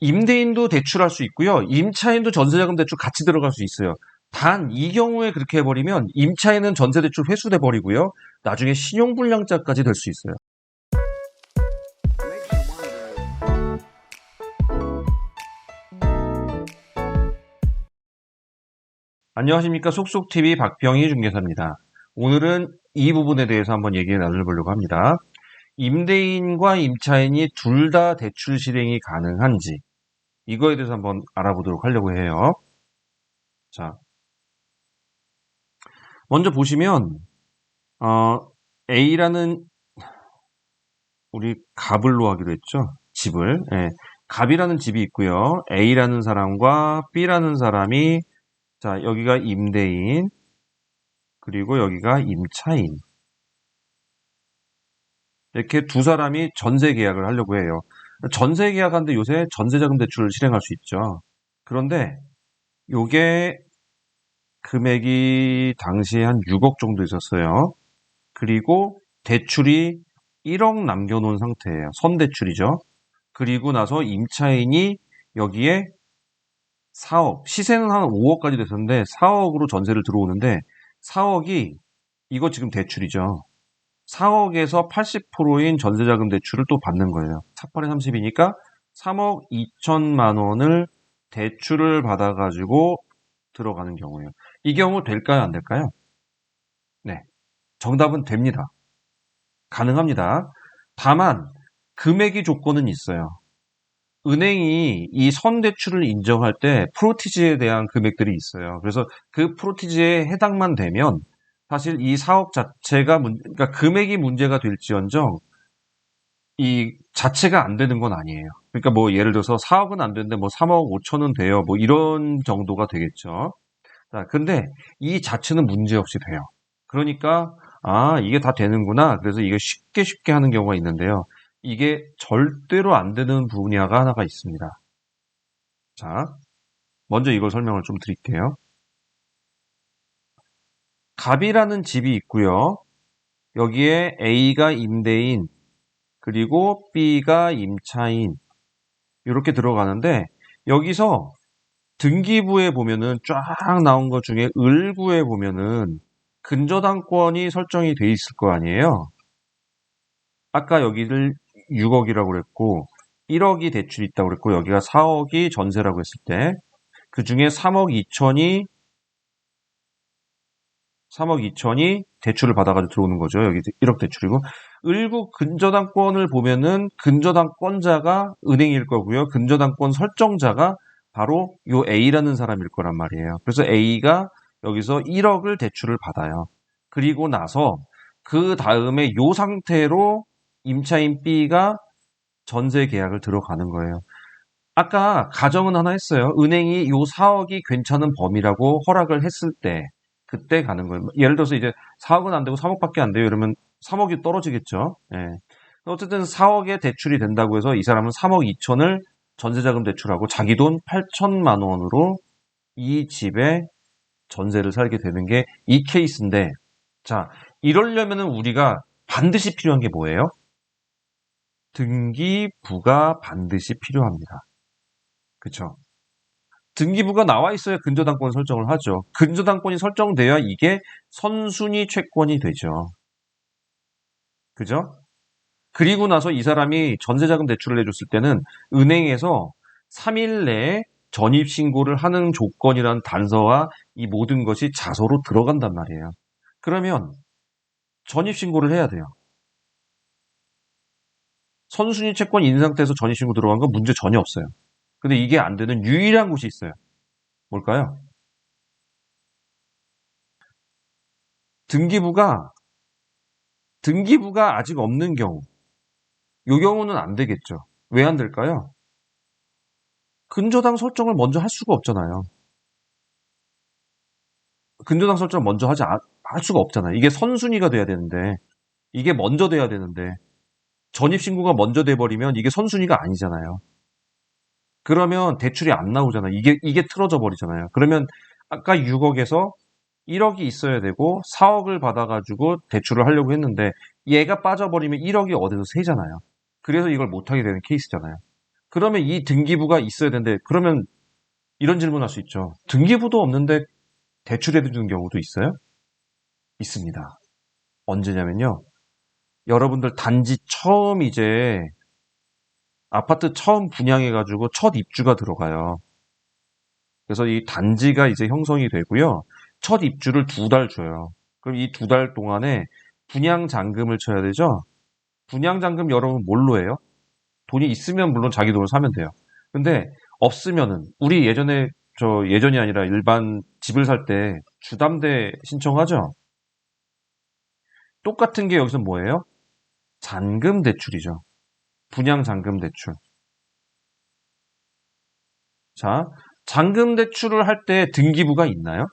임대인도 대출할 수 있고요. 임차인도 전세자금 대출 같이 들어갈 수 있어요. 단 이 경우에 그렇게 해버리면 임차인은 전세대출 회수돼 버리고요. 나중에 신용불량자까지 될 수 있어요. 안녕하십니까. 속속TV 박병희 중개사입니다. 오늘은 이 부분에 대해서 한번 얘기 나눠보려고 합니다. 임대인과 임차인이 둘 다 대출 실행이 가능한지 이거에 대해서 한번 알아보도록 하려고 해요. 자, 먼저 보시면 A라는 우리 갑을로 하기로 했죠. 집을. 예. 갑이라는 집이 있고요. A라는 사람과 B라는 사람이 자, 여기가 임대인 그리고 여기가 임차인 이렇게 두 사람이 전세 계약을 하려고 해요. 전세 계약하는데 요새 전세자금 대출을 실행할 수 있죠. 그런데 요게 금액이 당시에 한 6억 정도 있었어요. 그리고 대출이 1억 남겨놓은 상태예요. 선대출이죠. 그리고 나서 임차인이 여기에 4억, 시세는 한 5억까지 됐었는데 4억으로 전세를 들어오는데 4억이 이거 지금 대출이죠. 4억에서 80%인 전세자금 대출을 또 받는 거예요. 4, 8에 30이니까 3억 2천만 원을 대출을 받아가지고 들어가는 경우예요. 이 경우 될까요? 안 될까요? 네. 정답은 됩니다. 가능합니다. 다만 금액이 조건은 있어요. 은행이 이 선대출을 인정할 때 프로티지에 대한 금액들이 있어요. 그래서 그 프로티지에 해당만 되면 사실 이 사업 자체가 그러니까 금액이 문제가 될지언정 이 자체가 안 되는 건 아니에요. 그러니까 뭐 예를 들어서 4억은 안 되는데 뭐 3억 5천은 돼요. 뭐 이런 정도가 되겠죠. 자, 근데 이 자체는 문제없이 돼요. 그러니까 이게 다 되는구나. 그래서 이게 쉽게 하는 경우가 있는데요. 이게 절대로 안 되는 분야가 하나가 있습니다. 자, 먼저 이걸 설명을 좀 드릴게요. 갑이라는 집이 있고요. 여기에 A가 임대인, 그리고 B가 임차인 이렇게 들어가는데 여기서 등기부에 보면은 쫙 나온 것 중에 을구에 보면은 근저당권이 설정이 돼 있을 거 아니에요. 아까 여기를 6억이라고 그랬고 1억이 대출이 있다고 그랬고 여기가 4억이 전세라고 했을 때 그 중에 3억 2천이 대출을 받아가지고 들어오는 거죠. 여기 1억 대출이고 을구 근저당권을 보면은 근저당권자가 은행일 거고요. 근저당권 설정자가 바로 요 A라는 사람일 거란 말이에요. 그래서 A가 여기서 1억을 대출을 받아요. 그리고 나서 그 다음에 요 상태로 임차인 B가 전세 계약을 들어가는 거예요. 아까 가정은 하나 했어요. 은행이 요 4억이 괜찮은 범위라고 허락을 했을 때 그때 가는 거예요. 예를 들어서 이제 4억은 안 되고 3억밖에 안 돼요. 이러면 3억이 떨어지겠죠. 예. 어쨌든 4억에 대출이 된다고 해서 이 사람은 3억 2천을 전세자금 대출하고 자기 돈 8천만 원으로 이 집에 전세를 살게 되는 게 이 케이스인데 자, 이러려면은 우리가 반드시 필요한 게 뭐예요? 등기부가 반드시 필요합니다. 그쵸? 등기부가 나와 있어야 근저당권 설정을 하죠. 근저당권이 설정돼야 이게 선순위 채권이 되죠. 그죠? 그리고 나서 이 사람이 전세자금 대출을 해줬을 때는 은행에서 3일 내에 전입신고를 하는 조건이란 단서와 이 모든 것이 자서로 들어간단 말이에요. 그러면 전입신고를 해야 돼요. 선순위 채권이 있는 상태에서 전입신고 들어간 건 문제 전혀 없어요. 근데 이게 안 되는 유일한 곳이 있어요. 뭘까요? 등기부가 아직 없는 경우. 이 경우는 안 되겠죠. 왜 안 될까요? 근저당 설정을 먼저 할 수가 없잖아요. 근저당 설정을 먼저 할 수가 없잖아요. 이게 선순위가 돼야 되는데, 이게 먼저 돼야 되는데, 전입신고가 먼저 돼버리면 이게 선순위가 아니잖아요. 그러면 대출이 안 나오잖아요. 이게 틀어져 버리잖아요. 그러면 아까 6억에서 1억이 있어야 되고 4억을 받아가지고 대출을 하려고 했는데 얘가 빠져버리면 1억이 어디서 새잖아요. 그래서 이걸 못하게 되는 케이스잖아요. 그러면 이 등기부가 있어야 되는데, 그러면 이런 질문 할 수 있죠. 등기부도 없는데 대출해 주는 경우도 있어요? 있습니다. 언제냐면요. 여러분들 단지 처음 이제 아파트 처음 분양해가지고 첫 입주가 들어가요. 그래서 이 단지가 이제 형성이 되고요. 첫 입주를 2달 줘요. 그럼 이 2달 동안에 분양 잔금을 쳐야 되죠? 분양 잔금 여러분 뭘로 해요? 돈이 있으면 물론 자기 돈을 사면 돼요. 근데 없으면은 우리 예전이 아니라 일반 집을 살 때 주담대 신청하죠? 똑같은 게 여기서 뭐예요? 잔금 대출이죠. 분양 잔금 대출. 자, 잔금 대출을 할 때 등기부가 있나요?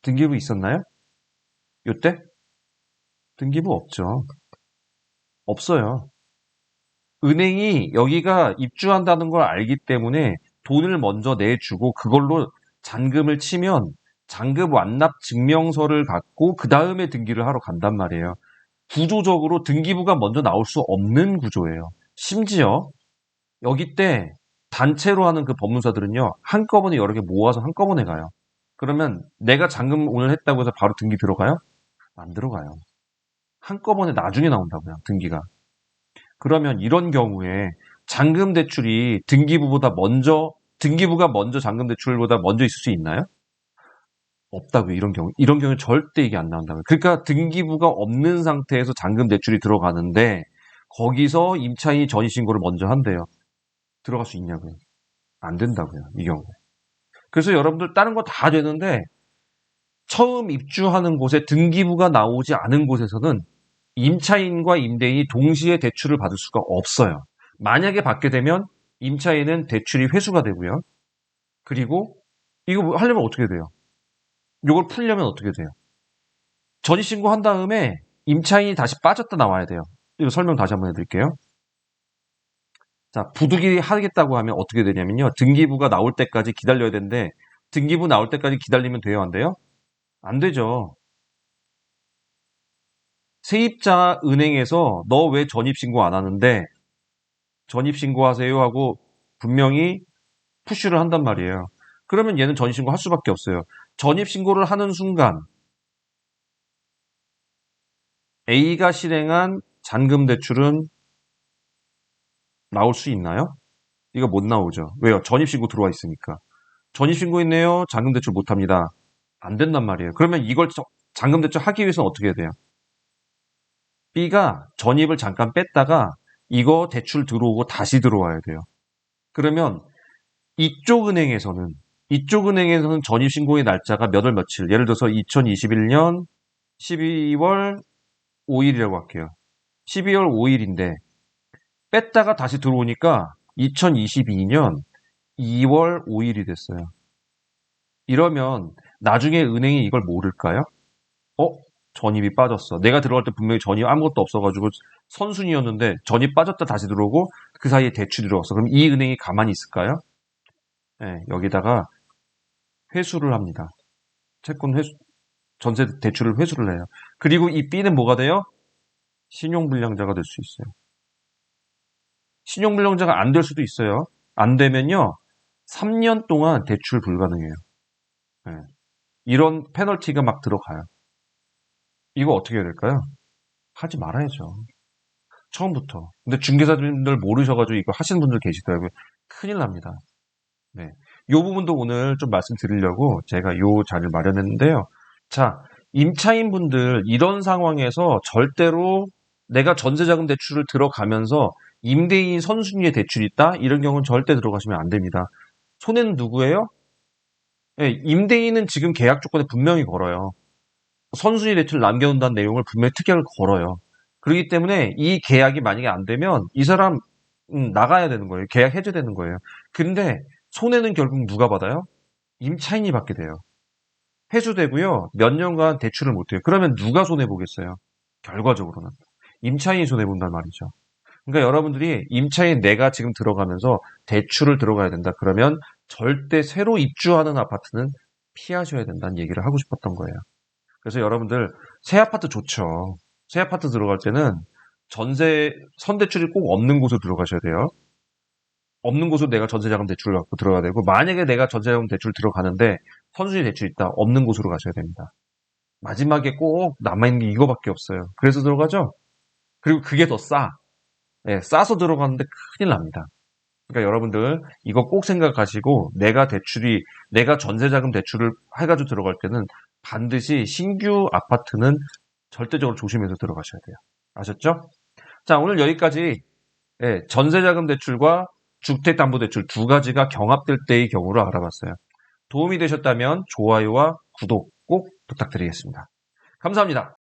등기부 있었나요? 요때? 등기부 없죠. 없어요. 은행이 여기가 입주한다는 걸 알기 때문에 돈을 먼저 내주고 그걸로 잔금을 치면 잔금 완납 증명서를 갖고 그 다음에 등기를 하러 간단 말이에요. 구조적으로 등기부가 먼저 나올 수 없는 구조예요. 심지어 여기 때 단체로 하는 그 법무사들은요, 한꺼번에 여러 개 모아서 한꺼번에 가요. 그러면 내가 잔금 오늘 했다고 해서 바로 등기 들어가요? 안 들어가요. 한꺼번에 나중에 나온다고요, 등기가. 그러면 이런 경우에 잔금 대출이 등기부가 먼저 잔금 대출보다 먼저 있을 수 있나요? 없다고요, 이런 경우. 이런 경우는 절대 이게 안 나온다고요. 그러니까 등기부가 없는 상태에서 잔금 대출이 들어가는데 거기서 임차인이 전입신고를 먼저 한대요. 들어갈 수 있냐고요. 안 된다고요, 이 경우에. 그래서 여러분들 다른 거 다 되는데 처음 입주하는 곳에 등기부가 나오지 않은 곳에서는 임차인과 임대인이 동시에 대출을 받을 수가 없어요. 만약에 받게 되면 임차인은 대출이 회수가 되고요. 그리고 이거 하려면 어떻게 돼요? 이걸 풀려면 어떻게 돼요? 전입신고 한 다음에 임차인이 다시 빠졌다 나와야 돼요. 이거 설명 다시 한번 해드릴게요. 자, 부득이 하겠다고 하면 어떻게 되냐면요. 등기부가 나올 때까지 기다려야 되는데 등기부 나올 때까지 기다리면 돼요, 안 돼요? 안 되죠. 세입자 은행에서 너 왜 전입신고 안 하는데 전입신고하세요 하고 분명히 푸시를 한단 말이에요. 그러면 얘는 전입신고 할 수밖에 없어요. 전입신고를 하는 순간 A가 실행한 잔금 대출은 나올 수 있나요? 이거 못 나오죠. 왜요? 전입신고 들어와 있으니까. 전입신고 있네요. 잔금 대출 못 합니다. 안 된단 말이에요. 그러면 이걸 잔금 대출 하기 위해서는 어떻게 해야 돼요? B가 전입을 잠깐 뺐다가 이거 대출 들어오고 다시 들어와야 돼요. 그러면 이쪽 은행에서는 전입신고의 날짜가 몇 월 며칠, 예를 들어서 2021년 12월 5일이라고 할게요. 12월 5일인데 뺐다가 다시 들어오니까 2022년 2월 5일이 됐어요. 이러면 나중에 은행이 이걸 모를까요? 어? 전입이 빠졌어. 내가 들어갈 때 분명히 전입 아무것도 없어가지고 선순위였는데 전입 빠졌다 다시 들어오고 그 사이에 대출이 들어왔어. 그럼 이 은행이 가만히 있을까요? 네, 여기다가 회수를 합니다. 채권 회수, 전세 대출을 회수를 해요. 그리고 이 B는 뭐가 돼요? 신용불량자가 될 수 있어요. 신용불량자가 안 될 수도 있어요. 안 되면요, 3년 동안 대출 불가능해요. 네. 이런 페널티가 막 들어가요. 이거 어떻게 해야 될까요? 하지 말아야죠. 처음부터. 근데 중개사분들 모르셔가지고 이거 하시는 분들 계시더라고요. 큰일 납니다. 네. 요 부분도 오늘 좀 말씀드리려고 제가 요 자리를 마련했는데요. 자, 임차인분들 이런 상황에서 절대로 내가 전세자금 대출을 들어가면서 임대인 선순위에 대출이 있다? 이런 경우는 절대 들어가시면 안 됩니다. 손해는 누구예요? 네, 임대인은 지금 계약 조건에 분명히 걸어요. 선순위 대출 남겨놓는다는 내용을 분명히 특약을 걸어요. 그렇기 때문에 이 계약이 만약에 안 되면 이 사람 나가야 되는 거예요. 계약 해제되는 거예요. 근데 손해는 결국 누가 받아요? 임차인이 받게 돼요. 회수되고요. 몇 년간 대출을 못해요. 그러면 누가 손해보겠어요? 결과적으로는. 임차인이 손해본단 말이죠. 그러니까 여러분들이 임차인 내가 지금 들어가면서 대출을 들어가야 된다. 그러면 절대 새로 입주하는 아파트는 피하셔야 된다는 얘기를 하고 싶었던 거예요. 그래서 여러분들 새 아파트 좋죠. 새 아파트 들어갈 때는 선대출이 꼭 없는 곳으로 들어가셔야 돼요. 없는 곳으로 내가 전세자금 대출을 갖고 들어가야 되고, 만약에 내가 전세자금 대출 들어가는데 선순위 대출이 있다. 없는 곳으로 가셔야 됩니다. 마지막에 꼭 남아있는 게 이거밖에 없어요. 그래서 들어가죠? 그리고 그게 더 싸. 예, 싸서 들어가는데 큰일 납니다. 그러니까 여러분들 이거 꼭 생각하시고 내가 전세자금 대출을 해가지고 들어갈 때는 반드시 신규 아파트는 절대적으로 조심해서 들어가셔야 돼요. 아셨죠? 자, 오늘 여기까지 예, 전세자금 대출과 주택담보대출 두 가지가 경합될 때의 경우를 알아봤어요. 도움이 되셨다면 좋아요와 구독 꼭 부탁드리겠습니다. 감사합니다.